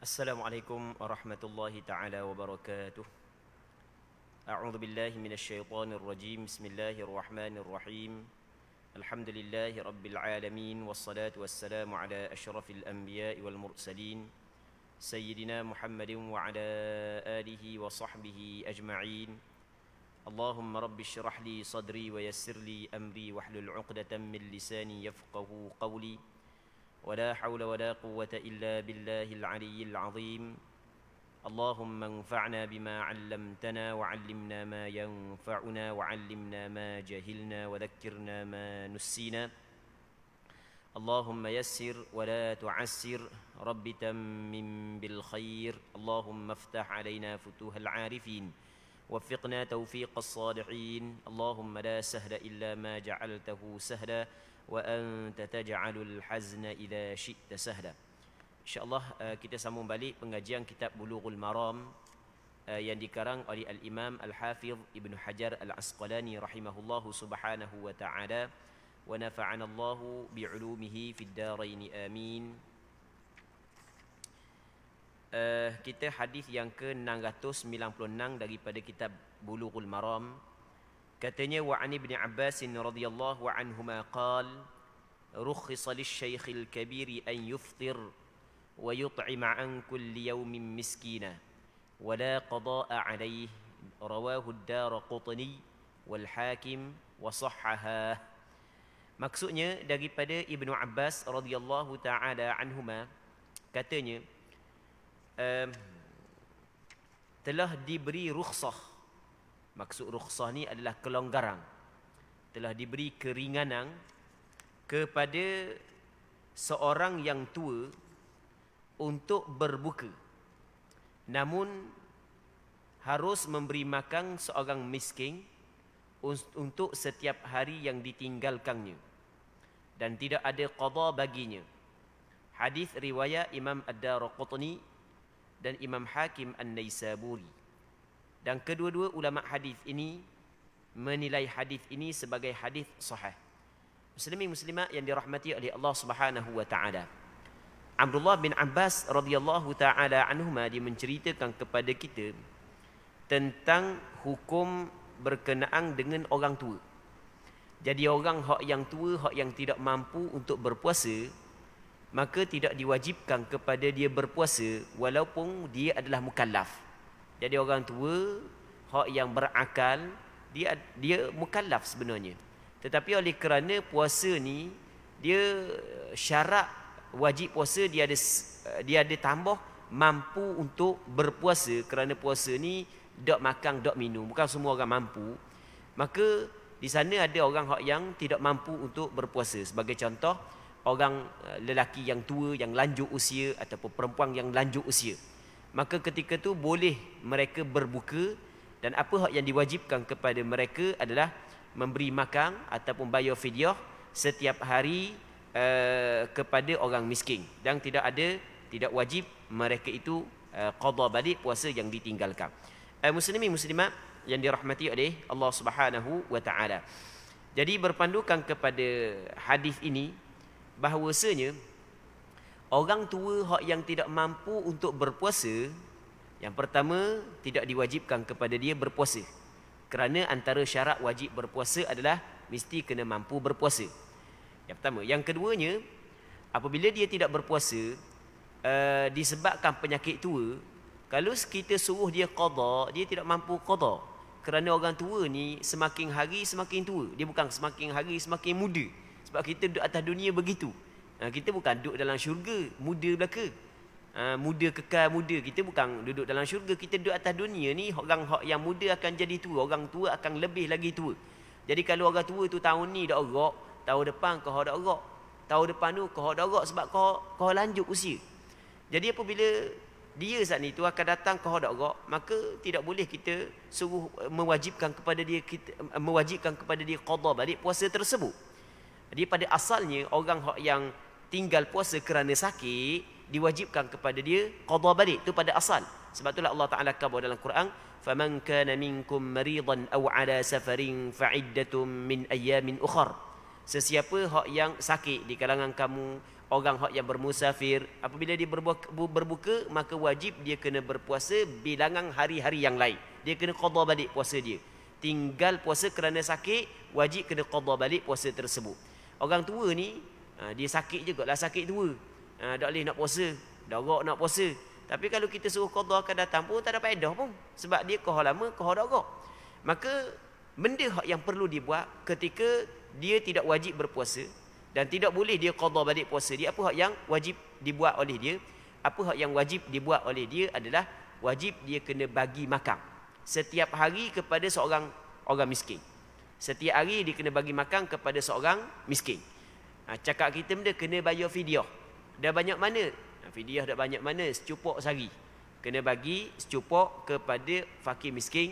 Assalamualaikum warahmatullahi taala wabarakatuh. A'udzu billahi minasyaitonir rajim. Bismillahirrahmanirrahim. Alhamdulillahi rabbil alamin wassalatu wassalamu ala asyrafil anbiya'i wal mursalin sayyidina Muhammadin wa ala alihi wa sahbihi ajma'in. Allahumma rabbi shrah li sadri wa yassir li amri wahlul 'uqdatam min lisani yafqahu qawli. ولا حول ولا قوة إلا بالله العلي العظيم. اللهم انفعنا بما علمتنا وعلمنا ما ينفعنا وعلمنا ما جهلنا وذكرنا ما نسينا. اللهم يسر ولا تعسر رب تمم بالخير. اللهم افتح علينا فتوح العارفين وفقنا توفيق الصالحين. اللهم لا سهل إلا ما جعلته سهلا وأنت تجعل الحزن إذا شئت سهلا. InsyaAllah kita sambung balik pengajian kitab Bulughul Maram yang dikarang oleh Al-Imam Al-Hafidh Ibn Hajar Al-Asqalani rahimahullahu subhanahu wa ta'ala wa nafa'ana Allahu bi'ulumihi fid daraini amin. Kita hadis yang ke-696 daripada kitab Bulughul Maram. Katanya wa an Ibn Abbas radhiyallahu anhuma qala rukhisa lish-shaykhil kabiri an yuftir wa yut'ima an kulli yawmin miskina wa la qada'a alayhi. Rawahu ad-Daraqutni wal Hakim wa sahhaha. Maksudnya daripada Ibnu Abbas radhiyallahu taala anhuma, katanya telah diberi rukhsah. Maksud rukhsah ni adalah kelonggaran. Telah diberi keringanan kepada seorang yang tua untuk berbuka. Namun harus memberi makan seorang miskin untuk setiap hari yang ditinggalkannya. Dan tidak ada qada baginya. Hadis riwayat Imam Ad-Daraqutni dan Imam Hakim An-Naisaburi. Dan kedua-dua ulama hadis ini menilai hadis ini sebagai hadis sahih. Muslimin muslimat yang dirahmati oleh Allah Subhanahu wa taala. Abdullah bin Abbas radhiyallahu taala anhuma dia menceritakan kepada kita tentang hukum berkenaan dengan orang tua. Jadi orang hak yang tua, hak yang tidak mampu untuk berpuasa, maka tidak diwajibkan kepada dia berpuasa walaupun dia adalah mukallaf. Jadi orang tua, hak yang berakal, dia mukallaf sebenarnya. Tetapi oleh kerana puasa ni, dia syarat wajib puasa, dia ada tambah mampu untuk berpuasa. Kerana puasa ni dok makan, dok minum. Bukan semua orang mampu. Maka di sana ada orang hak yang tidak mampu untuk berpuasa. Sebagai contoh, orang lelaki yang tua, yang lanjut usia, ataupun perempuan yang lanjut usia. Maka ketika tu boleh mereka berbuka, dan apa hak yang diwajibkan kepada mereka adalah memberi makan ataupun bayar fidyah setiap hari kepada orang miskin, dan tidak wajib mereka itu qada balik puasa yang ditinggalkan. Muslimin muslimat yang dirahmati oleh Allah Subhanahu wa taala. Jadi berpandukan kepada hadis ini bahawasanya orang tua hak yang tidak mampu untuk berpuasa, yang pertama tidak diwajibkan kepada dia berpuasa. Kerana antara syarat wajib berpuasa adalah mesti kena mampu berpuasa. Yang pertama. Yang keduanya, apabila dia tidak berpuasa disebabkan penyakit tua, kalau kita suruh dia qada, dia tidak mampu qada. Kerana orang tua ni semakin hari semakin tua. Dia bukan semakin hari semakin muda. Sebab kita duduk atas dunia begitu. Kita bukan duduk dalam syurga muda belaka. Muda kekal muda. Kita bukan duduk dalam syurga. Kita duduk atas dunia ni, orang yang muda akan jadi tua, orang tua akan lebih lagi tua. Jadi kalau orang tua tu tahun ni dak orok, tahun depan kau dak orok, tahun depan tu kau dak orok sebab kau lanjut usia. Jadi apabila dia saat ni tu akan datang kau dak orok, maka tidak boleh kita suruh mewajibkan kepada dia qada balik puasa tersebut. Jadi pada asalnya orang yang tinggal puasa kerana sakit diwajibkan kepada dia qada balik, itu pada asal. Sebab itulah Allah Taala kata dalam Quran, faman kana minkum maridan aw ala safarin fa'iddatum min ayyamin ukhra. Sesiapa hak yang sakit di kalangan kamu orang hak yang bermusafir, apabila dia berbuka, maka wajib dia kena berpuasa bilangan hari-hari yang lain. Dia kena qada balik puasa dia. Tinggal puasa kerana sakit, wajib kena qada balik puasa tersebut. Orang tua ni, dia sakit jugalah, sakit tua. Tak boleh nak puasa, darah nak puasa. Tapi kalau kita suruh qada akan datang pun tak ada faedah pun. Sebab dia kohar lama, kohar darah. Maka benda hak yang perlu dibuat ketika dia tidak wajib berpuasa dan tidak boleh dia qada balik puasa dia, apa hak yang wajib dibuat oleh dia? Apa hak yang wajib dibuat oleh dia adalah wajib dia kena bagi makan setiap hari kepada seorang orang miskin. Setiap hari dia kena bagi makan kepada seorang miskin. Cakap kita benda kena bayar fidyah. Dah banyak mana? Fidyah dah banyak mana? Secupok sehari. Kena bagi secupok kepada fakir miskin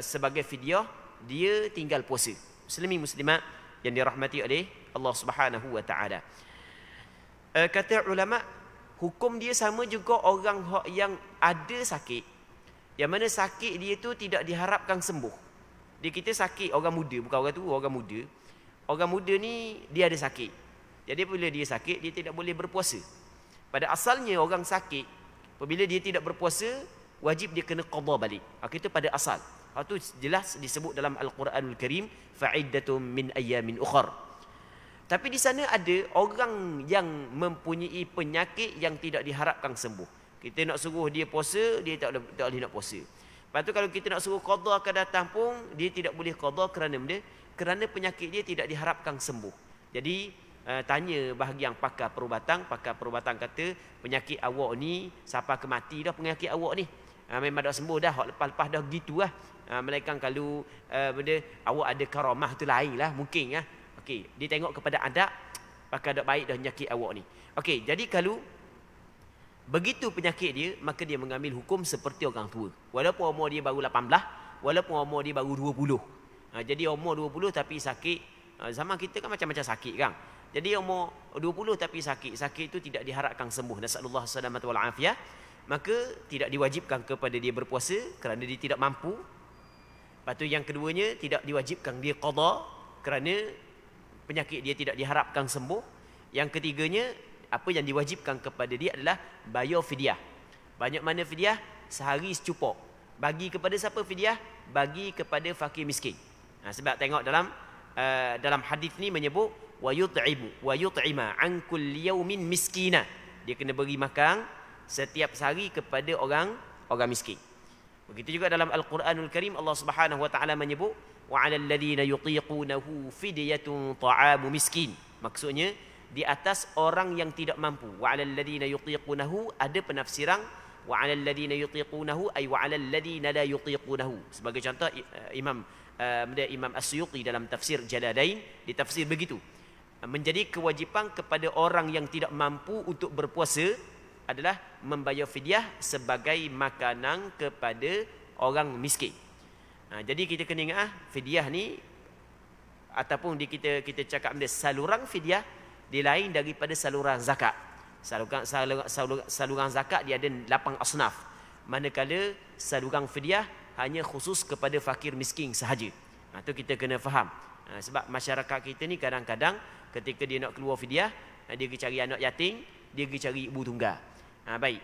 sebagai fidyah, dia tinggal puasa. Muslimin muslimat yang dirahmati oleh Allah Subhanahu wa taala. Kata ulama, hukum dia sama juga orang yang ada sakit, yang mana sakit dia tu tidak diharapkan sembuh. Dia kita sakit, orang muda, bukan orang tua, orang muda. Orang muda ni dia ada sakit. Jadi bila dia sakit, dia tidak boleh berpuasa. Pada asalnya orang sakit, apabila dia tidak berpuasa, wajib dia kena qada balik. Itu pada asal. Itu jelas disebut dalam Al-Quranul Karim, fa'iddatum min ayyamin ukhar. Tapi di sana ada orang yang mempunyai penyakit yang tidak diharapkan sembuh. Kita nak suruh dia puasa, dia tak boleh nak puasa. Lepas tu kalau kita nak suruh qada akan datang pun, dia tidak boleh qada kerana benda, kerana penyakit dia tidak diharapkan sembuh. Jadi tanya bahagian pakar perubatan kata penyakit awak ni sampai ke mati dah penyakit awak ni. Memang dah sembuh dah, lepas-lepas dah gitu lah. Melainkan kalau benda awak ada karamah tu lain lah mungkin lah. Okey, dia tengok kepada adab, pakai adab baik dah penyakit awak ni. Okey, jadi kalau begitu penyakit dia, maka dia mengambil hukum seperti orang tua. Walaupun umur dia baru 18, walaupun umur dia baru 20. Jadi umur 20 tapi sakit. Zaman kita kan macam-macam sakit kan. Jadi umur 20 tapi sakit itu tidak diharapkan sembuh. Nasallallahu salamata wal afiyah. Maka tidak diwajibkan kepada dia berpuasa kerana dia tidak mampu. Lepas tu yang keduanya, tidak diwajibkan dia qada kerana penyakit dia tidak diharapkan sembuh. Yang ketiganya, apa yang diwajibkan kepada dia adalah bayar fidyah. Banyak mana fidyah? Sehari secupok. Bagi kepada siapa fidyah? Bagi kepada fakir miskin. Sebab tengok dalam hadis ni menyebut wa yut'ima an kulli yawmin miskina. Dia kena beri makan setiap hari kepada orang miskin. Begitu juga dalam Al-Quranul Karim Allah Subhanahu wa taala menyebut wa 'alal ladzina yutiqunahu fidyatun ta'amu miskin. Maksudnya di atas orang yang tidak mampu. Wa 'alal ladzina yutiqunahu, ada penafsiran wa 'alal ladzina yutiqunahu ay wa 'alal ladzina la yutiqunahu. Sebagai contoh Imam As-Suyuti dalam tafsir Jalalain ditafsir begitu. Menjadi kewajipan kepada orang yang tidak mampu untuk berpuasa adalah membayar fidyah sebagai makanan kepada orang miskin. Jadi kita kena ingat fidyah ni ataupun kita cakap benda saluran fidyah dia lain daripada saluran zakat. Saluran zakat dia ada 8 asnaf. Manakala saluran fidyah hanya khusus kepada fakir miskin sahaja. Itu kita kena faham. Sebab masyarakat kita ni kadang-kadang ketika dia nak keluar fidyah, dia pergi cari anak yatim, dia pergi cari ibu tunggal. Baik.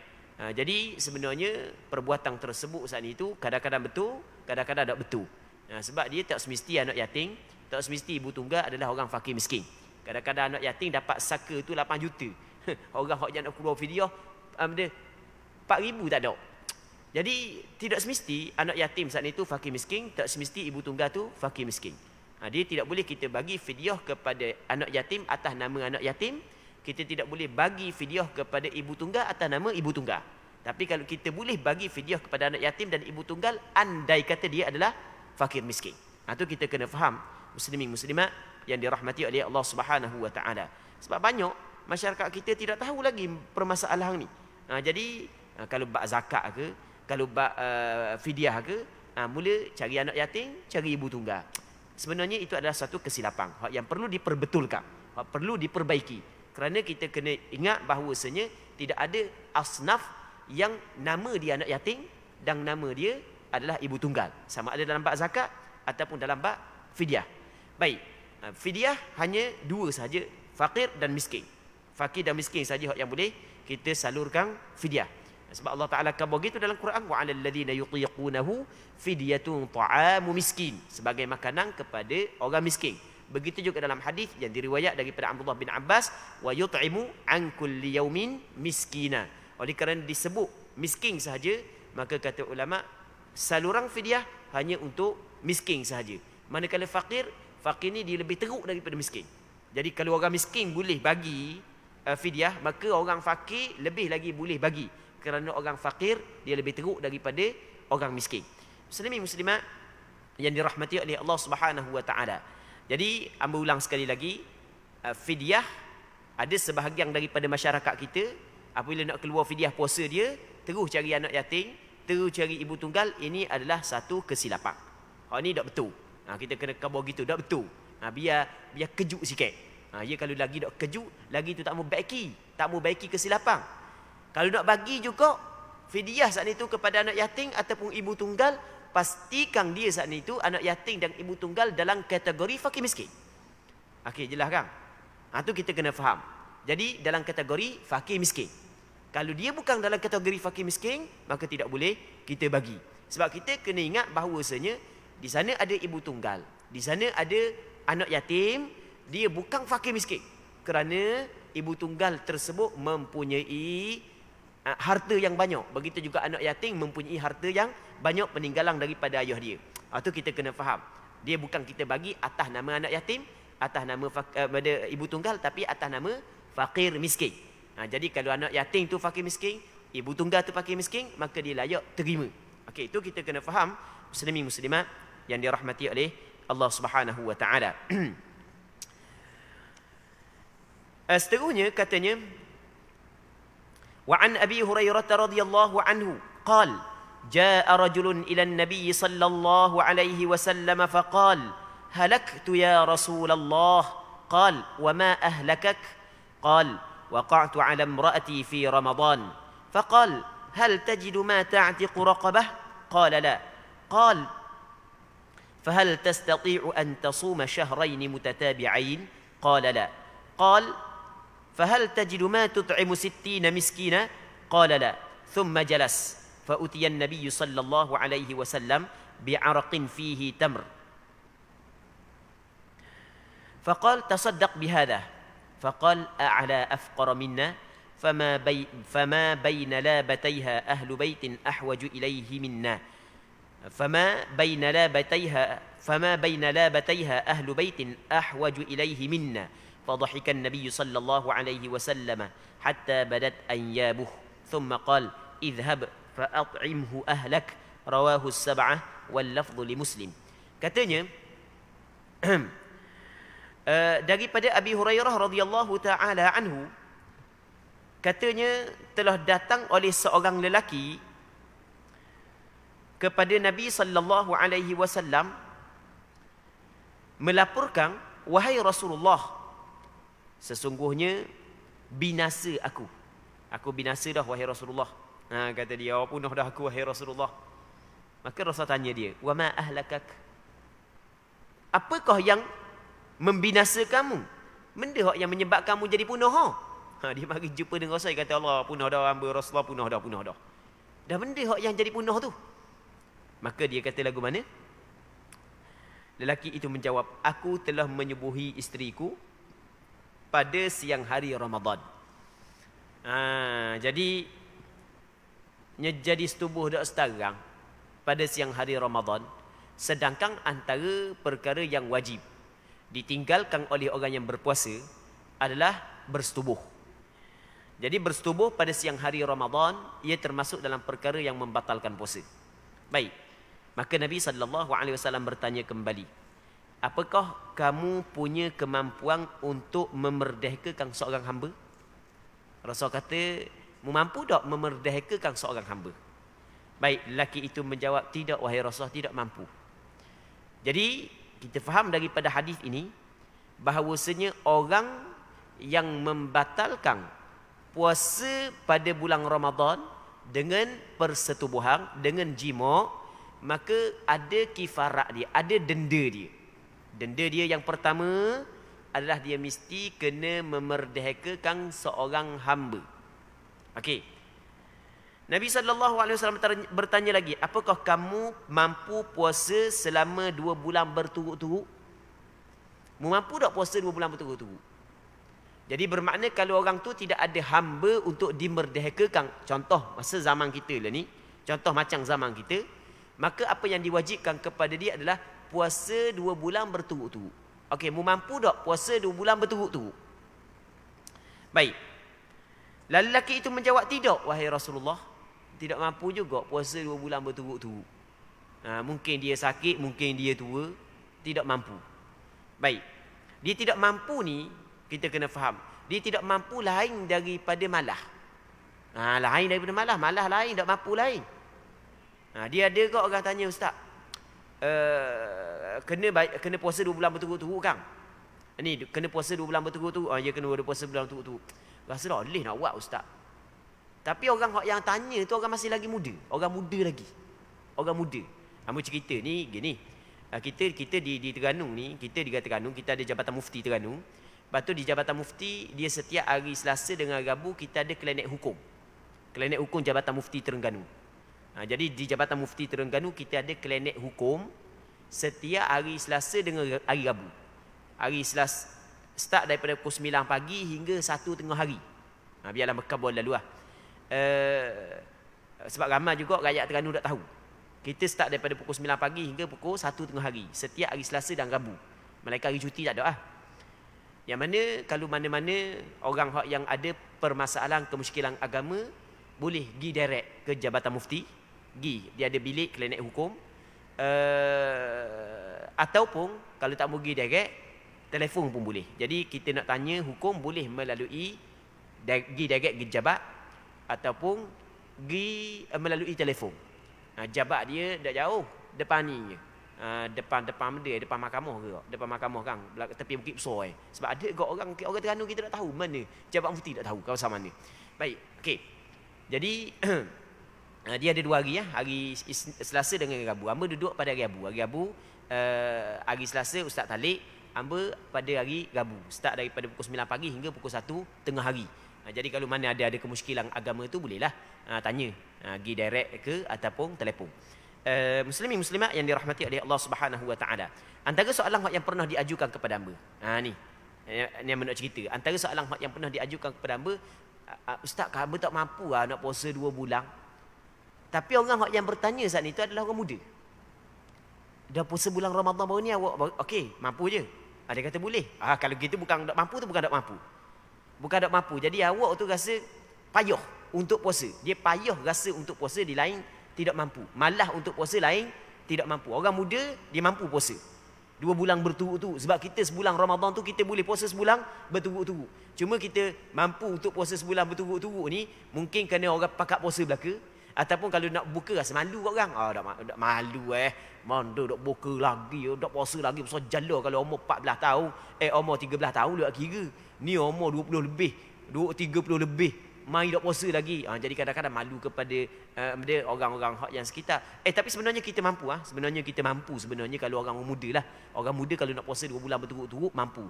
Jadi sebenarnya perbuatan tersebut saat itu kadang-kadang betul, kadang-kadang tak betul. Sebab dia tak semesti anak yatim, tak semesti ibu tunggal adalah orang fakir miskin. Kadang-kadang anak yatim dapat saka tu 8 juta. Orang yang nak keluar fidyah dia 4,000 tak ada. Jadi tidak semesti anak yatim saat itu fakir miskin, tak semesti ibu tunggal tu fakir miskin. Dia tidak boleh kita bagi fidyah kepada anak yatim atas nama anak yatim. Kita tidak boleh bagi fidyah kepada ibu tunggal atas nama ibu tunggal. Tapi kalau kita boleh bagi fidyah kepada anak yatim dan ibu tunggal, andai kata dia adalah fakir miskin. Itu kita kena faham, muslimin muslimat yang dirahmati oleh Allah Subhanahu wa taala. Sebab banyak masyarakat kita tidak tahu lagi permasalahan ni. Jadi kalau bab zakat ke, kalau bab fidyah ke, mula cari anak yatim, cari ibu tunggal. Sebenarnya itu adalah satu kesilapan yang perlu diperbetulkan, perlu diperbaiki. Kerana kita kena ingat bahawasanya tidak ada asnaf yang nama dia anak yatim dan nama dia adalah ibu tunggal. Sama ada dalam bab zakat ataupun dalam bab fidyah. Baik, fidyah hanya 2 sahaja, fakir dan miskin. Fakir dan miskin saja yang boleh kita salurkan fidyah. Sebab Allah Ta'ala akan begitu dalam Quran, wa 'alal ladzina yutiqunahu fidyatun ta'amu miskin, sebagai makanan kepada orang miskin. Begitu juga dalam hadis yang diriwayat daripada Abdullah bin Abbas, wa yut'imu an kulli yaumin miskina. Oleh kerana disebut miskin sahaja, maka kata ulama saluran fidyah hanya untuk miskin sahaja. Manakala fakir ni dia lebih teruk daripada miskin. Jadi kalau orang miskin boleh bagi fidyah, maka orang fakir lebih lagi boleh bagi, kerana orang fakir dia lebih teruk daripada orang miskin. Muslimin muslimat yang dirahmati oleh Allah Subhanahu wa taala. Jadi hamba ulang sekali lagi, fidyah ada sebahagian daripada masyarakat kita apabila nak keluar fidyah puasa dia terus cari anak yatim, terus cari ibu tunggal. Ini adalah satu kesilapan. Ini tak betul. Kita kena khabar gitu, tak betul. Biar kejut sikit. Ya, kalau lagi tak kejut, lagi tu tak mau baiki kesilapan. Kalau nak bagi juga fidyah saat itu kepada anak yatim ataupun ibu tunggal, pastikan dia saat itu anak yatim dan ibu tunggal dalam kategori fakir miskin. Okey, jelas kan? Tu kita kena faham. Jadi dalam kategori fakir miskin. Kalau dia bukan dalam kategori fakir miskin, maka tidak boleh kita bagi. Sebab kita kena ingat bahawasanya di sana ada ibu tunggal, di sana ada anak yatim, dia bukan fakir miskin. Kerana ibu tunggal tersebut mempunyai harta yang banyak. Begitu juga anak yatim mempunyai harta yang banyak peninggalan daripada ayah dia. Itu kita kena faham. Dia bukan kita bagi atas nama anak yatim, atas nama ibu tunggal, tapi atas nama fakir miskin. Jadi kalau anak yatim tu fakir miskin, ibu tunggal tu fakir miskin, maka dia layak terima. Okey, itu kita kena faham, muslimin muslimat yang dirahmati oleh Allah Subhanahu wa taala. Seterusnya katanya, wa an Abi Hurairah radhiyallahu anhu qala jaa rajulun ila an-nabiy sallallahu alaihi wasallam faqala halaktu ya Rasulullah. Qala wa ma ahlakak? Qala waqa'tu ala imra'ati fi Ramadan. Faqala hal tajidu ma ta'tiqu raqabah? Qala la. Qala fahal tastati'u an tasuma shahrayn mutatabi'ain? Qala la. Qala فهل تجد ما تطعم 60 مسكينا؟ قال لا. ثم جلس فأتي النبي صلى الله عليه وسلم بعرق فيه تمر فقال تصدق بهذا. فقال أعلى أفقر منا فما بين لابتيها أهل بيت أحوج إليه منا فما بين لابتيها أهل بيت أحوج إليه منا. فضحك النبي صلى الله عليه وسلم حتى بدت أنيابه ثم قال اذهب فأطعمه أهلك. رواه السبعة واللفظ لمسلم. Katanya daripada Abi Hurairah radhiyallahu taala anhu, katanya telah datang oleh seorang lelaki kepada Nabi sallallahu alaihi wasallam melaporkan, wahai Rasulullah, sesungguhnya binasa aku. Aku binasa dah wahai Rasulullah. Kata dia, punah dah aku wahai Rasulullah. Maka Rasul tanya dia, wa ma ahlakak? Apakah yang membinasa kamu? Benda yang menyebabkan kamu jadi punah? Dia mari jumpa dengan Rasul, kata Allah, punah dah hamba Rasulullah, punah dah. Dah benda yang jadi punah tu. Maka dia kata lagu mana? Lelaki itu menjawab, aku telah menyubuhi isteriku pada siang hari Ramadan. Jadi setubuh dak setarang pada siang hari Ramadan, sedangkan antara perkara yang wajib ditinggalkan oleh orang yang berpuasa adalah bersetubuh. Jadi bersetubuh pada siang hari Ramadan ia termasuk dalam perkara yang membatalkan puasa. Baik. Maka Nabi SAW bertanya kembali, apakah kamu punya kemampuan untuk memerdekakan seorang hamba? Rasul kata, mampu tak memerdekakan seorang hamba? Baik, lelaki itu menjawab, tidak wahai Rasul, tidak mampu. Jadi, kita faham daripada hadis ini, bahawasanya orang yang membatalkan puasa pada bulan Ramadan dengan persetubuhan, dengan jima', maka ada kifarat dia, ada denda dia. Denda dia yang pertama, adalah dia mesti kena memerdekakan seorang hamba. Okey. Nabi SAW bertanya lagi, apakah kamu mampu puasa selama 2 bulan berturut-turut? Mampu tak puasa 2 bulan berturut-turut? Jadi bermakna kalau orang tu tidak ada hamba untuk dimerdekakan, contoh masa zaman kita lah ni, contoh macam zaman kita, maka apa yang diwajibkan kepada dia adalah puasa 2 bulan berturut-turut. Okey, mampu tak puasa 2 bulan berturut-turut? Baik. Lalu lelaki itu menjawab, tidak wahai Rasulullah, tidak mampu juga puasa 2 bulan berturut-turut. Mungkin dia sakit, mungkin dia tua, tidak mampu. Baik. Dia tidak mampu ni, kita kena faham. Dia tidak mampu lain daripada malah. Lain daripada malah. Malah lain, tak mampu lain. Dia ada ke orang tanya, Ustaz, kena puasa 2 bulan berturut-turut kan? Ni kena puasa 2 bulan berturut-turut. Ya kena puasa 2 bulan berturut-turut. Rasa dah boleh nak buat Ustaz. Tapi orang yang tanya tu orang masih lagi muda. Orang muda lagi. Orang muda. Ambil cerita ni gini. Kita di Terengganu ni, kita di Terengganu, kita ada Jabatan Mufti Terengganu. Lepas tu di Jabatan Mufti, dia setiap hari Selasa dengan Rabu kita ada klinik hukum. Klinik hukum Jabatan Mufti Terengganu. Jadi di Jabatan Mufti Terengganu kita ada klinik hukum setiap hari Selasa dengan hari Rabu. Hari Selasa start daripada pukul 9 pagi hingga 1 tengah hari. Biarlah berkabul lalu lah. Sebab ramai juga rakyat Terengganu tak tahu. Kita start daripada pukul 9 pagi hingga pukul 1 tengah hari. Setiap hari Selasa dan Rabu. Malaikat hari cuti tak ada lah. Yang mana kalau mana-mana orang yang ada permasalahan kemusykilan agama boleh pergi direct ke Jabatan Mufti. Dia ada bilik klinik hukum. Ataupun kalau tak mau pergi direct, telefon pun boleh. Jadi kita nak tanya hukum boleh melalui pergi direct ke jabat ataupun pergi melalui telefon. Jabat dia tak jauh, depan ni je. Depan dia, depan mahkamah ke? Depan mahkamah kan, tepi Bukit Besar Sebab ada orang Terengganu kita tak tahu mana. Jabat Mufti tak tahu kawasan mana. Baik, okey. Jadi dia ada 2 hari ya, hari Selasa dengan hari Rabu. Hamba duduk pada hari Rabu. Hari Rabu hari Selasa Ustaz Talik, hamba pada hari Rabu. Start daripada pukul 9 pagi hingga pukul 1 tengah hari. Jadi kalau mana ada kemusykilan agama tu bolehlah tanya, pergi direct ke ataupun telefon. Muslimin muslimat yang dirahmati oleh Allah Subhanahu wa taala. Antara soalan yang pernah diajukan kepada hamba. Ni yang nak cerita. Antara soalan yang pernah diajukan kepada hamba, Ustaz, hamba tak mampu nak puasa 2 bulan. Tapi orang yang bertanya saat ni tu adalah orang muda. Dah puasa bulan Ramadan baru ni awak okey, mampu je. Dia kata boleh. Kalau gitu bukan tak mampu tu bukan tak mampu. Bukan tak mampu. Jadi awak tu rasa payah untuk puasa. Dia payah rasa untuk puasa, di lain tidak mampu. Malah untuk puasa lain tidak mampu. Orang muda dia mampu puasa 2 bulan berturut-turut. Sebab kita sebulan Ramadan tu kita boleh puasa sebulan berturut-turut. Cuma kita mampu untuk puasa sebulan berturut-turut ni mungkin kerana orang pakat puasa belaka. Ataupun kalau nak buka rasa malu kat orang. Tak malu Mana nak buka lagi, nak puasa lagi pasal jala kalau umur 14 tahun, umur 13 tahun dia kira. Ni umur 20 lebih, 30 lebih. Mai tak puasa lagi. Jadi kadang-kadang malu kepada orang-orang yang sekitar. Tapi sebenarnya kita mampu. Sebenarnya kita mampu sebenarnya kalau orang muda lah. Orang muda kalau nak puasa 2 bulan berturut-turut mampu.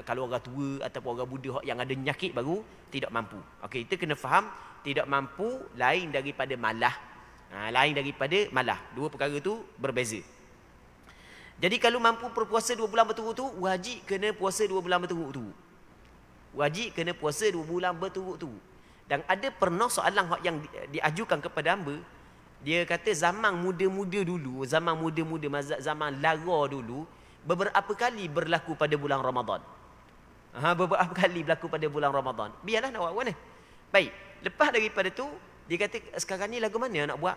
Kalau orang tua ataupun orang muda yang ada penyakit baru tidak mampu. Okey, kita kena faham tidak mampu lain daripada malah. Lain daripada malah. 2 perkara tu berbeza. Jadi kalau mampu berpuasa 2 bulan berturut-turut, wajib kena puasa 2 bulan berturut-turut. Wajib kena puasa 2 bulan berturut-turut. Dan ada pernah soalan yang diajukan kepada hamba. Dia kata zaman muda-muda dulu, zaman lara dulu, beberapa kali berlaku pada bulan Ramadan. Beberapa kali berlaku pada bulan Ramadan. Biarlah nak buat mana. Baik, lepas daripada tu, dia kata sekarang ni lagu mana nak buat?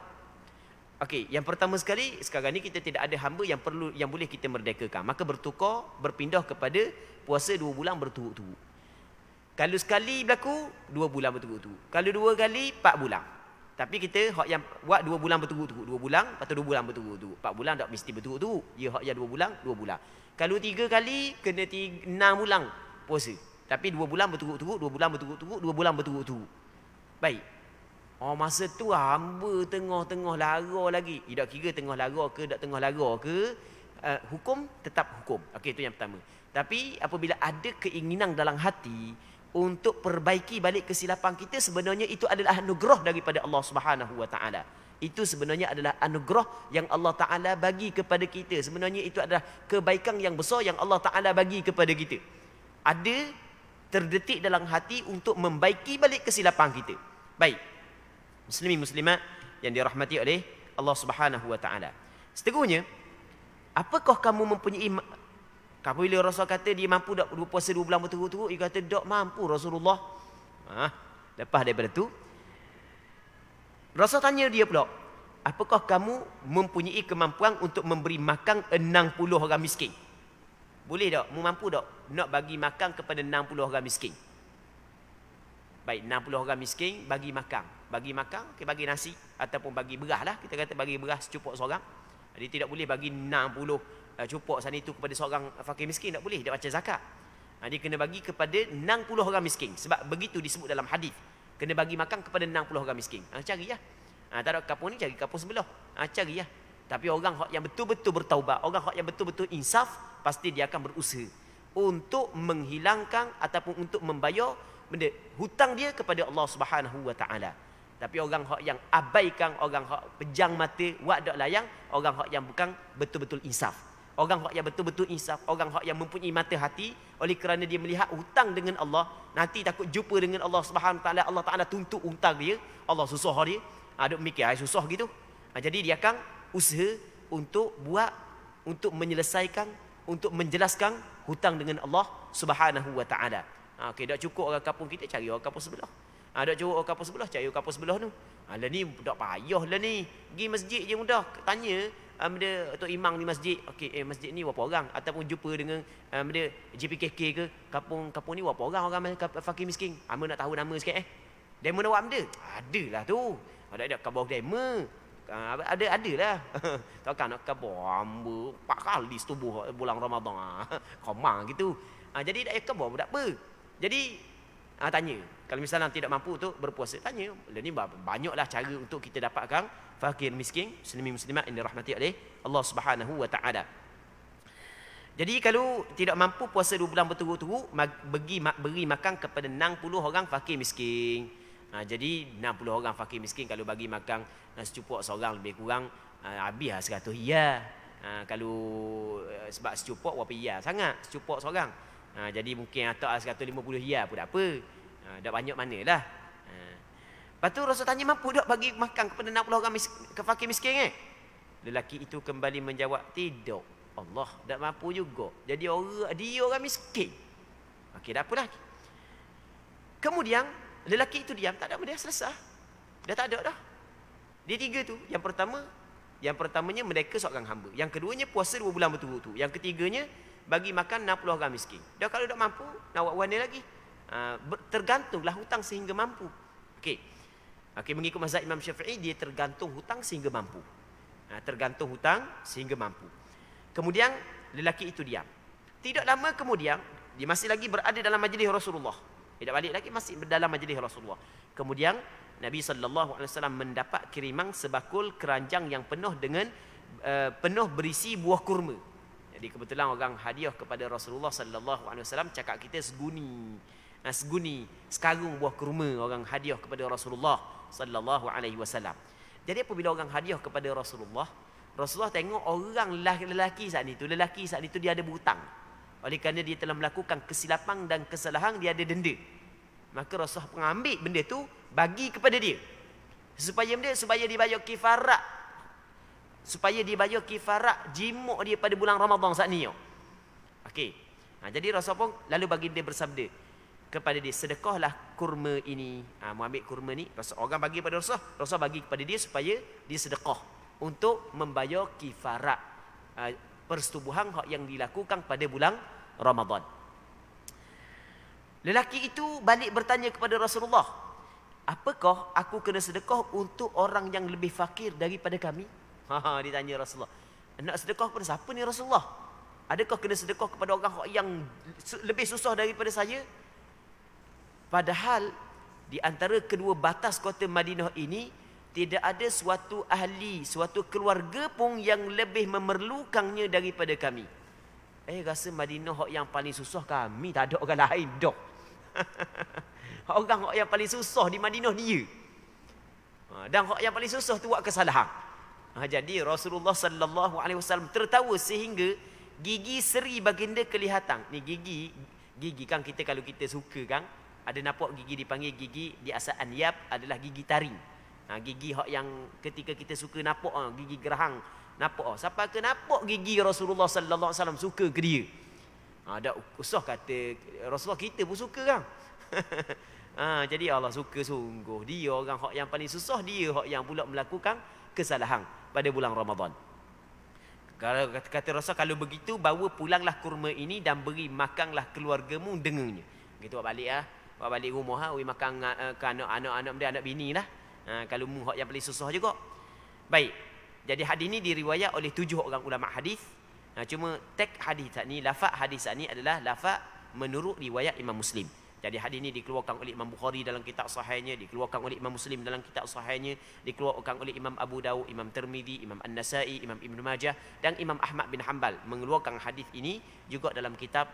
Okey, yang pertama sekali, sekarang ni kita tidak ada hamba yang boleh kita merdekakan. Maka berpindah kepada puasa 2 bulan berturut-turut. Kalau sekali berlaku 2 bulan berturut-turut. Kalau 2 kali 4 bulan. Tapi kita yang buat 2 bulan berturut-turut. 2 bulan, lepas tu 2 bulan berturut-turut. 4 bulan tak mesti berturut-turut. Dia yang 2 bulan, 2 bulan. Kalau 3 kali kena 6 bulan puasa. Tapi 2 bulan berturut-turut, 2 bulan berturut-turut, 2 bulan berturut-turut. Baik. Masa tu hamba tengah-tengah lara lagi. Tak kira tengah lara ke, tak tengah lara ke. hukum tetap hukum. Okey, itu yang pertama. Tapi apabila ada keinginan dalam hati untuk perbaiki balik kesilapan kita, sebenarnya itu adalah anugerah daripada Allah Subhanahu Wa Taala. Itu sebenarnya adalah anugerah yang Allah Taala bagi kepada kita. Sebenarnya itu adalah kebaikan yang besar yang Allah Taala bagi kepada kita. Ada terdetik dalam hati untuk membaiki balik kesilapan kita. Baik. Muslimin muslimat yang dirahmati oleh Allah Subhanahu Wa Taala. Seterusnya, apakah kamu mempunyai, apabila Rasul kata dia mampu tak berpuasa 2 bulan berturut-turut, dia kata tak mampu Rasulullah. Lepas daripada tu, Rasul tanya dia pula, apakah kamu mempunyai kemampuan untuk memberi makan 60 orang miskin? Boleh tak? Mu mampu tak nak bagi makan kepada 60 orang miskin? Baik, 60 orang miskin bagi makan. Bagi makan, okay, bagi nasi ataupun bagi beras lah. Kita kata bagi beras secupuk seorang. Jadi tidak boleh bagi 60 cupuk sana itu kepada seorang fakir miskin, tak boleh, dia macam zakat. Dia kena bagi kepada 60 orang miskin. Sebab begitu disebut dalam hadis. Kena bagi makan kepada 60 orang miskin. Carilah. Tak ada kampung ni, cari kampung sebelah. Carilah. Tapi orang yang betul-betul bertaubat, orang yang betul-betul insaf, pasti dia akan berusaha untuk menghilangkan ataupun untuk membayar benda hutang dia kepada Allah Subhanahu Wa Taala. Tapi orang yang abaikan, orang pejang mata, wak dak layang, orang yang bukan betul-betul insaf. Orang yang betul-betul insaf, orang yang mempunyai mata hati, oleh kerana dia melihat hutang dengan Allah, nanti takut jumpa dengan Allah Subhanahu Wa Taala, Allah Taala tuntut hutang dia, Allah susah dia. Duk mikir susah gitu. Jadi dia akan usaha untuk buat, untuk menyelesaikan, untuk menjelaskan hutang dengan Allah Subhanahu Wa Taala. Okey, tak cukup orang kampung kita, cari orang kampung sebelah. Tak cukup orang kampung sebelah, cari orang kampung sebelah tu. Lah ni tak payah lah ni. Pergi masjid je mudah. Tanya dia Tok Imam di masjid. Okey, masjid ni berapa orang? Ataupun jumpa dengan dia JPKK ke, kampung ni berapa orang fakir miskin. Ama nak tahu nama sikit Demo nak buat benda? Adalah tu. Ada khabar demo. Adalah. Takkan nak khabar hamba 4 kali setubuh bulan Ramadan. Komang gitu. Jadi tak khabar pun tak apa. Jadi tanya. Kalau misalnya tidak mampu untuk berpuasa, tanya. Ini banyaklah cara untuk kita dapatkan fakir miskin, muslimin muslimat yang dirahmati oleh Allah Subhanahu Wa Taala. Jadi kalau tidak mampu puasa 2 bulan berturut-turut, beri makan kepada 60 orang fakir miskin. Jadi 60 orang fakir miskin kalau bagi makan secupuk seorang lebih kurang habis 100 riyal. Kalau sebab secupuk berapa riyal sangat secupuk seorang. Jadi mungkin atau 150 riyal pun tak apa. Dah banyak manalah. Lepas tu Rasul tanya, mampu tak bagi makan kepada 60 orang fakir miskin Lelaki itu kembali menjawab, tidak. Allah tak mampu juga. Jadi dia orang miskin. Okey, tak apalah. Kemudian lelaki itu diam, tak ada benda, selesai. Dah tak ada dah. Dia 3 tu. Yang pertamanya mereka seorang hamba. Yang keduanya puasa 2 bulan berturut-turut. Yang ketiganya bagi makan 60 orang miskin. Dah kalau tak mampu, nak buat mana lagi? Tergantunglah hutang sehingga mampu. Okey, mengikut mazhab Imam Syafi'i, dia tergantung hutang sehingga mampu. Tergantung hutang sehingga mampu. Kemudian lelaki itu diam. Tidak lama kemudian, dia masih lagi berada dalam majlis Rasulullah. Tidak balik lagi, masih dalam majlis Rasulullah. Kemudian Nabi SAW mendapat kiriman sebakul keranjang yang penuh dengan penuh berisi buah kurma. Jadi kebetulan orang hadiah kepada Rasulullah SAW, cakap kita seguni sekarung buah kurma orang hadiah kepada Rasulullah SAW. Jadi apabila orang hadiah kepada Rasulullah tengok orang lelaki saat itu dia ada berhutang. Oleh kerana dia telah melakukan kesilapan dan kesalahan, dia ada denda. Maka Rasulullah mengambil benda tu bagi kepada dia. Supaya dia bayar kifarat. Supaya dia bayar kifarat jimuk dia pada bulan Ramadan saat ni. Okey. Jadi Rasulullah pun lalu bagi dia bersabda kepada dia, sedekahlah kurma ini. Mu ambil kurma ni, orang bagi kepada Rasulullah bagi kepada dia supaya dia sedekah untuk membayar kifarat persetubuhan yang dilakukan pada bulan Ramadan. Lelaki itu balik bertanya kepada Rasulullah, apakah aku kena sedekah untuk orang yang lebih fakir daripada kami? Ditanya Rasulullah, nak sedekah kepada siapa ni Rasulullah? Adakah kena sedekah kepada orang yang lebih susah daripada saya? Padahal di antara kedua batas kota Madinah ini tidak ada suatu ahli, suatu keluarga pun yang lebih memerlukannya daripada kami. Rasa Madinah yang paling susah kami, tak ada orang lain dah. Orang yang paling susah di Madinah dia. Dan yang paling susah tu buat kesalahan. Jadi Rasulullah sallallahu alaihi wasallam tertawa sehingga gigi seri baginda kelihatan. Ni gigi kan kita kalau kita suka kan, ada nampak gigi dipanggil gigi di asal anyab adalah gigi taring. Gigi yang ketika kita suka nampak gigi gerahang nampak. Siapa ke nampak gigi Rasulullah sallallahu alaihi wasallam suka ke dia. Dak usah kata Rasulullah, kita pun suka kan. Jadi Allah suka sungguh. Dia orang yang paling susah, dia yang pula melakukan kesalahan pada bulan Ramadan. Kalau kata Rasul, kalau begitu bawa pulanglah kurma ini dan beri makanlah keluargamu dengannya. Gitu buat balik buat balik rumah makan ke anak-anak dia, anak bini lah. Kalau mu yang paling susah juga. Baik. Jadi hadis ini diriwayat oleh 7 orang ulama hadis. Cuma teks hadis ni, lafaz hadis ni adalah lafaz menurut riwayat Imam Muslim. Jadi hadis ini dikeluarkan oleh Imam Bukhari dalam kitab sahihnya, dikeluarkan oleh Imam Muslim dalam kitab sahihnya, dikeluarkan oleh Imam Abu Dawud, Imam Tirmizi, Imam An-Nasa'i, Imam Ibn Majah dan Imam Ahmad bin Hanbal mengeluarkan hadis ini juga dalam kitab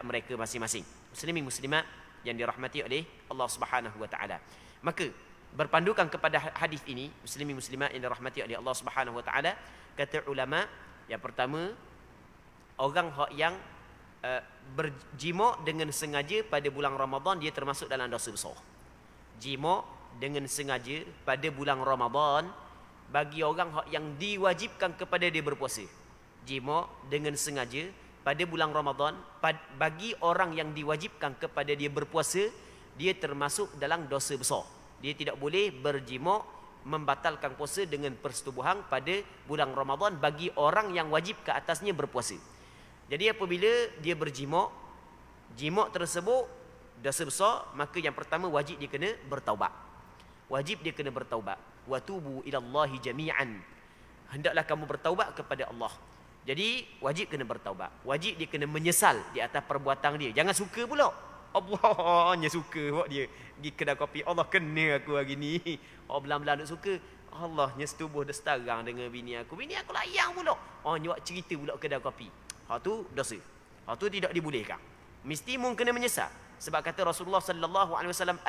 mereka masing-masing. Muslimin muslimat yang dirahmati oleh Allah Subhanahu wa taala. Maka berpandukan kepada hadis ini, muslimin muslimat yang dirahmati oleh Allah Subhanahu wa taala, kata ulama, yang pertama, orang yang berjima' dengan sengaja pada bulan Ramadan, dia termasuk dalam dosa besar. Jima' dengan sengaja pada bulan Ramadan bagi orang yang diwajibkan kepada dia berpuasa. Jima' dengan sengaja pada bulan Ramadan bagi orang yang diwajibkan kepada dia berpuasa, dia termasuk dalam dosa besar. Dia tidak boleh berjima' membatalkan puasa dengan persetubuhan pada bulan Ramadan bagi orang yang wajib ke atasnya berpuasa. Jadi apabila dia berjima', jima' tersebut dosa besar, maka yang pertama wajib dia kena bertaubat. Wajib dia kena bertaubat. Wa tubu ilallahi jami'an. Hendaklah kamu bertaubat kepada Allah. Jadi wajib kena bertaubat. Wajib dia kena menyesal di atas perbuatan dia. Jangan suka pula. Allahnya suka buat dia pergi kedai kopi. Allah kena aku hari ni. Belah-belah nak suka. Allahnya setubuh dah setarang dengan bini aku. Bini aku layang pula. Buat cerita pula kedai kopi. Tu dosa. Tu tidak dibolehkan. Mesti mung kena menyesal. Sebab kata Rasulullah sallallahu alaihi wasallam,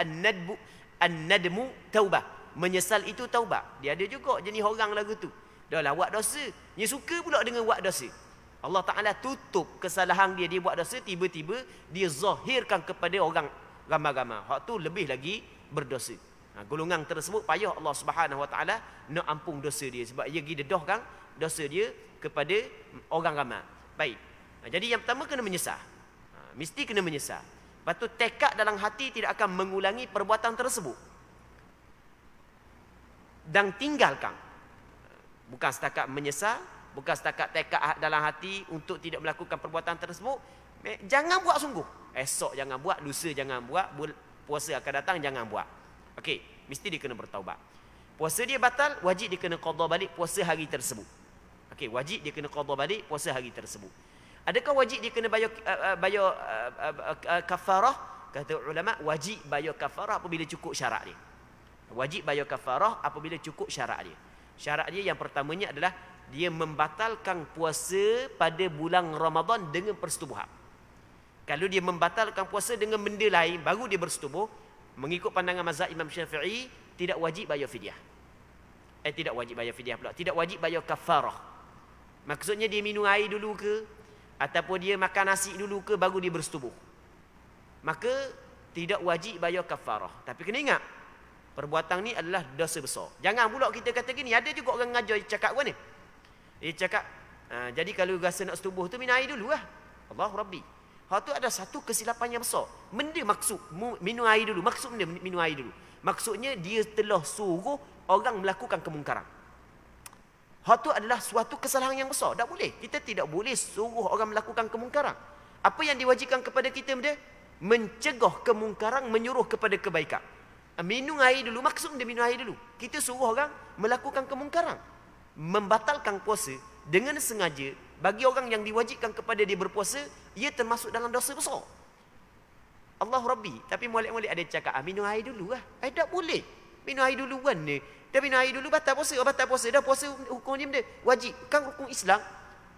an-nadmu taubah. Menyesal itu taubat. Dia ada juga jenis orang lagu tu. Dah lah buat dosa, dia suka pula dengan buat dosa. Allah Taala tutup kesalahan dia buat dosa, tiba-tiba dia zahirkan kepada orang ramai-ramai. Hak tu lebih lagi berdosa. Golongan tersebut payah Allah Subhanahu Wa Taala nak ampun dosa dia sebab dia pergi dedahkan dosa dia kepada orang ramai. Baik. Jadi yang pertama kena menyesal. Mesti kena menyesal. Lepas tu tekad dalam hati tidak akan mengulangi perbuatan tersebut. Dan tinggalkan. Bukan setakat menyesal, bukan setakat tekad dalam hati untuk tidak melakukan perbuatan tersebut. Jangan buat sungguh. Esok jangan buat, lusa jangan buat, puasa akan datang jangan buat. Okey, mesti dia kena bertaubat. Puasa dia batal, wajib dia kena qada balik puasa hari tersebut. Okey, wajib dia kena qada balik puasa hari tersebut. Adakah wajib dia kena bayar kafarah? Kata ulama, wajib bayar kafarah apabila cukup syarat dia. Wajib bayar kafarah apabila cukup syarat dia. Syarat dia yang pertamanya adalah dia membatalkan puasa pada bulan Ramadan dengan persetubuhan. Kalau dia membatalkan puasa dengan benda lain baru dia bersetubuh, mengikut pandangan mazhab Imam Syafi'i, tidak wajib bayar fidyah. Tidak wajib bayar fidyah pula. Tidak wajib bayar kafarah. Maksudnya dia minum air dulu ke, ataupun dia makan nasi dulu ke, baru dia bersetubuh. Maka tidak wajib bayar kafarah. Tapi kena ingat, perbuatan ni adalah dosa besar. Jangan pula kita kata gini, ada juga orang ngajar cakap apa ni? Dia cakap, jadi kalau rasa nak setubuh tu minum air dulu lah. Allah Rabbi. Hal tu ada satu kesilapan yang besar. Benda maksud minum air dulu. Maksud benda minum air dulu. Maksudnya dia telah suruh orang melakukan kemungkaran. Hal tu adalah suatu kesalahan yang besar. Tak boleh. Kita tidak boleh suruh orang melakukan kemungkaran. Apa yang diwajibkan kepada kita benda? Mencegah kemungkaran, menyuruh kepada kebaikan. Minum air dulu, maksud dia minum air dulu. Kita suruh orang melakukan kemungkaran. Membatalkan puasa dengan sengaja, bagi orang yang diwajibkan kepada dia berpuasa, ia termasuk dalam dosa besar. Allah Rabbi. Tapi molek-molek ada cakap, minum air dulu lah. Tak boleh. Minum air duluan ni. Dah minum air dulu batal puasa. Batal puasa. Dah puasa hukum dia benda. Wajib. Kan hukum Islam.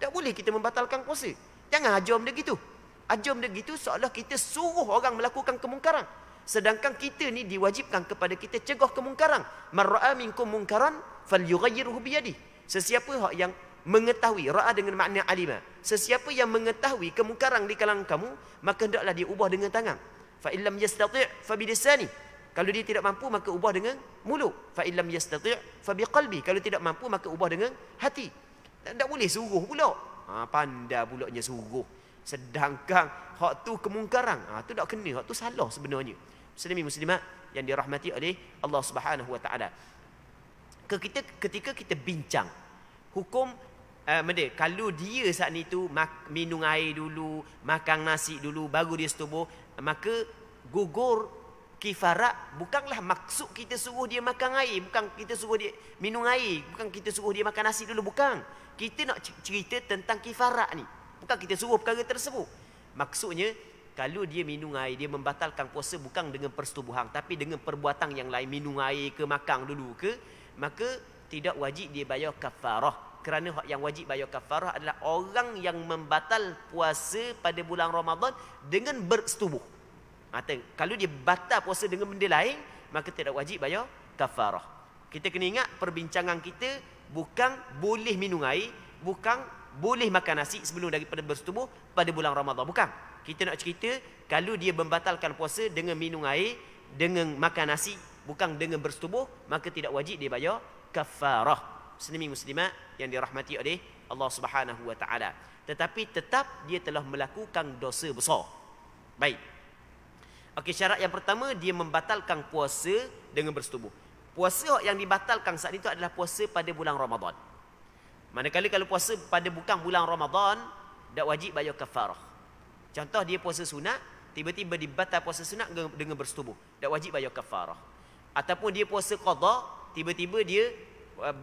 Tak boleh kita membatalkan puasa. Jangan ajar benda gitu. Ajar benda gitu seolah kita suruh orang melakukan kemungkaran. Sedangkan kita ni diwajibkan kepada kita cegah kemungkaran. Man ra'a minkum munkaran falyughayyirhu biyadihi. Sesiapa yang mengetahui, ra'a dengan makna alima. Sesiapa yang mengetahui kemungkaran di kalangan kamu, maka hendaklah dia ubah dengan tangan. Fa illam yastati' fa bilisani. Kalau dia tidak mampu maka ubah dengan mulut. Fa illam yastati' fa biqalbi. Kalau tidak mampu maka ubah dengan hati. Tak boleh suruh pula. Pandai pulaknya suruh. Sedangkan hak tu kemungkaran. Tu tak kena, hak tu salah sebenarnya. Muslimin muslimat yang dirahmati oleh Allah Subhanahu wa taala. Ketika kita bincang hukum kalau dia saat ni tu minum air dulu, makan nasi dulu baru dia setubuh, maka gugur kifarat. Bukanlah maksud kita suruh dia makan air, bukan kita suruh dia minum air, bukan kita suruh dia makan nasi dulu, bukan. Kita nak cerita tentang kifarat ni, bukan kita suruh perkara tersebut. Maksudnya kalau dia minum air, dia membatalkan puasa bukan dengan persetubuhan, tapi dengan perbuatan yang lain, minum air ke makan dulu ke, maka tidak wajib dia bayar kafarah. Kerana yang wajib bayar kafarah adalah orang yang membatal puasa pada bulan Ramadan dengan bersetubuh. Kalau dia batal puasa dengan benda lain, maka tidak wajib bayar kafarah. Kita kena ingat perbincangan kita bukan boleh minum air, bukan boleh makan nasi sebelum daripada bersetubuh pada bulan Ramadan. Bukan. Kita nak cerita kalau dia membatalkan puasa dengan minum air, dengan makan nasi, bukan dengan bersetubuh, maka tidak wajib dia bayar kafarah. Muslimin muslimat yang dirahmati oleh Allah Subhanahu wa taala. Tetapi tetap dia telah melakukan dosa besar. Baik. Okey, syarat yang pertama dia membatalkan puasa dengan bersetubuh. Puasa yang dibatalkan saat itu adalah puasa pada bulan Ramadan. Manakala kalau puasa pada bukan bulan Ramadan, tak wajib bayar kafarah. Contoh dia puasa sunat, tiba-tiba dibatal puasa sunat dengan bersetubuh, tak wajib bayar kafarah. Ataupun dia puasa qada, tiba-tiba dia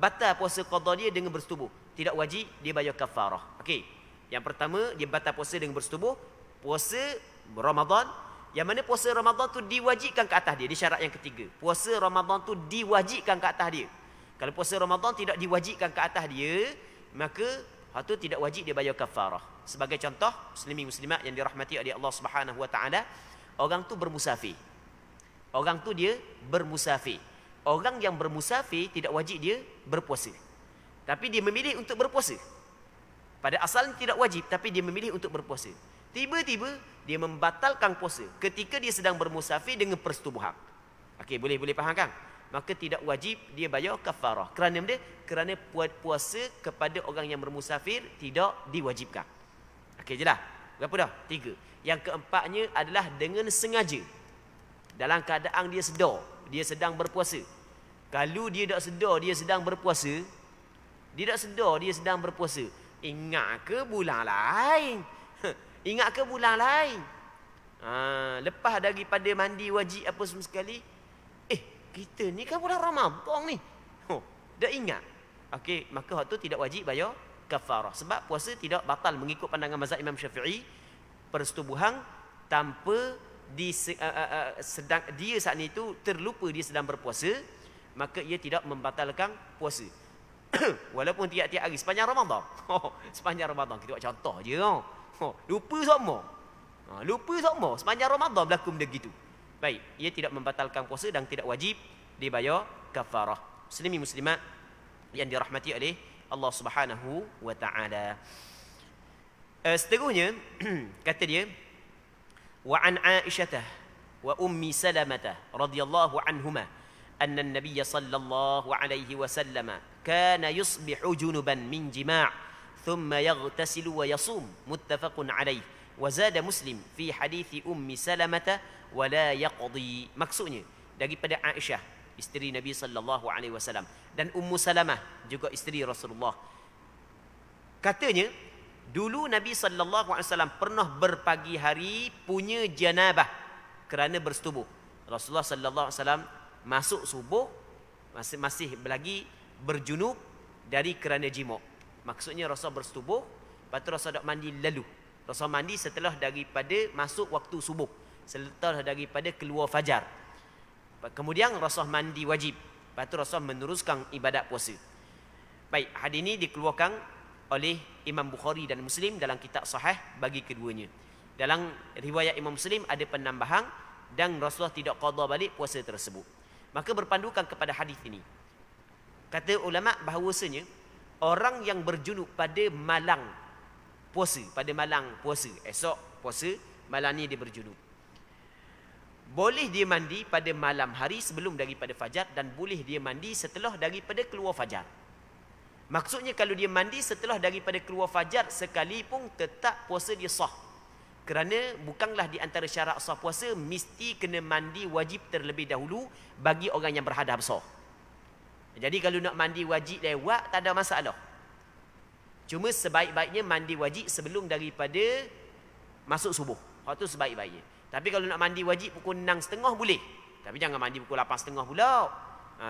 batal puasa qada dia dengan bersetubuh, tidak wajib dia bayar kafarah. Okey. Yang pertama dia batal puasa dengan bersetubuh, puasa Ramadan, yang mana puasa Ramadan tu diwajibkan ke atas dia. Di syarat yang ketiga, puasa Ramadan tu diwajibkan ke atas dia. Kalau puasa Ramadan tidak diwajibkan ke atas dia, maka hal tu tidak wajib dia bayar kafarah. Sebagai contoh, muslimin muslimat yang dirahmati oleh Allah Subhanahu wa taala, orang tu bermusafir. Orang tu dia bermusafir. Orang yang bermusafir tidak wajib dia berpuasa. Tapi dia memilih untuk berpuasa. Pada asalnya tidak wajib, tapi dia memilih untuk berpuasa. Tiba-tiba dia membatalkan puasa ketika dia sedang bermusafir dengan persetubuhan. Okey, boleh faham kan? Maka tidak wajib dia bayar kafarah. Kerana benda? Kerana puasa kepada orang yang bermusafir tidak diwajibkan. Okey je lah. Berapa dah? 3. Yang keempatnya adalah dengan sengaja. Dalam keadaan dia sedar, dia sedang berpuasa. Kalau dia tak sedar dia sedang berpuasa, ingat ke bulan lain? Ingat ke bulan lain? Lepas daripada mandi wajib apa semua sekali, kita ni kan bulan Ramadan ni. Dah ingat. Okey, maka hak tu tidak wajib bayar kafarah. Sebab puasa tidak batal mengikut pandangan mazhab Imam Syafi'i. Persetubuhan tanpa sedang dia saat ni tu terlupa dia sedang berpuasa, maka ia tidak membatalkan puasa. Walaupun tiap-tiap hari sepanjang Ramadan. Sepanjang Ramadan kita buat contoh je. Lupa sama. Sepanjang Ramadan berlaku benda gitu. Baik, ia tidak membatalkan puasa dan tidak wajib dibayar kafarah. Muslimin muslimat yang dirahmati oleh Allah Subhanahu wa taala. Seterusnya kata dia, wa an Aisyah wa ummi Salamah radhiyallahu anhuma anna an-nabiy sallallahu alaihi wasallam kana yusbihu junuban min jima' thumma yaghtasilu wa yasum, muttafaqun alaih. Wa zada Muslim fi hadits ummi Salamah wa la yaqdi. Maksudnya daripada Aisyah isteri Nabi sallallahu alaihi wasallam dan Ummu Salamah juga isteri Rasulullah. Katanya dulu Nabi sallallahu alaihi wasallam pernah berpagi hari punya janabah kerana bersetubuh. Rasulullah sallallahu alaihi wasallam masuk subuh masih lagi berjunub dari kerana jima'. Maksudnya Rasul bersetubuh, lepas tu Rasul dak mandi lalu. Rasul mandi setelah daripada masuk waktu subuh, setelah daripada keluar fajar. Kemudian Rasulullah mandi wajib. Lepas tu Rasulullah meneruskan ibadat puasa. Baik, hadis ini dikeluarkan oleh Imam Bukhari dan Muslim dalam kitab sahih bagi keduanya. Dalam riwayat Imam Muslim ada penambahan dan Rasulullah tidak qada balik puasa tersebut. Maka berpandukan kepada hadis ini, kata ulama bahawasanya orang yang berjunub pada malam puasa, esok puasa, malam ni dia berjunub, boleh dia mandi pada malam hari sebelum daripada fajar dan boleh dia mandi setelah daripada keluar fajar. Maksudnya kalau dia mandi setelah daripada keluar fajar sekalipun tetap puasa dia sah. Kerana bukanlah di antara syarat sah puasa mesti kena mandi wajib terlebih dahulu bagi orang yang berhadas besar. Jadi kalau nak mandi wajib lewat tak ada masalah. Cuma sebaik-baiknya mandi wajib sebelum daripada masuk subuh. Itu sebaik-baiknya. Tapi kalau nak mandi wajib pukul 6.30 boleh. Tapi jangan mandi pukul 8.30 pula.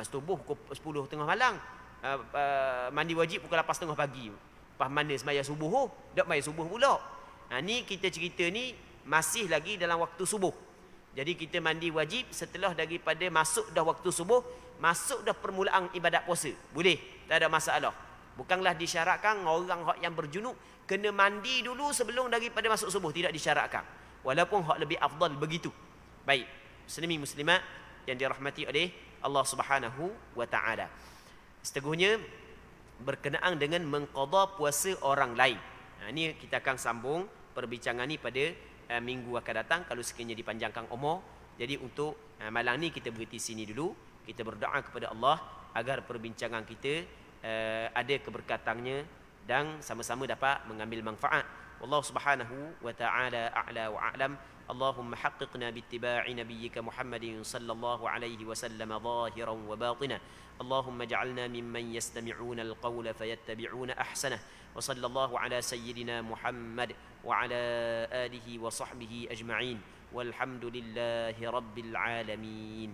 Subuh pukul 10.30 malam. Mandi wajib pukul 8.30 pagi. Lepas mana sembahyang subuh? Tak sembahyang subuh pula. Ni kita cerita ni masih lagi dalam waktu subuh. Jadi kita mandi wajib setelah daripada masuk dah waktu subuh, masuk dah permulaan ibadat puasa. Boleh, tak ada masalah. Bukanlah disyaratkan orang yang berjunub kena mandi dulu sebelum daripada masuk subuh, tidak disyaratkan. Walaupun hak lebih afdal begitu. Baik, muslimin muslimat yang dirahmati oleh Allah Subhanahu wa taala. Seterusnya berkenaan dengan mengqada puasa orang lain. Ini kita akan sambung perbincangan ni pada minggu akan datang kalau sekiranya dipanjangkan umur. Jadi untuk malam ni kita berhenti sini dulu. Kita berdoa kepada Allah agar perbincangan kita ada keberkatannya dan sama-sama dapat mengambil manfaat. Wallahu subhanahu wa ta'ala a'la wa a'lam. اللهم حققنا باتباع نبيك محمد صلى الله عليه وسلم ظاهرا وباطنا اللهم اجعلنا ممن يستمعون القول فيتبعون أحسنه وصلى الله على سيدنا محمد وعلى آله وصحبه أجمعين والحمد لله رب العالمين.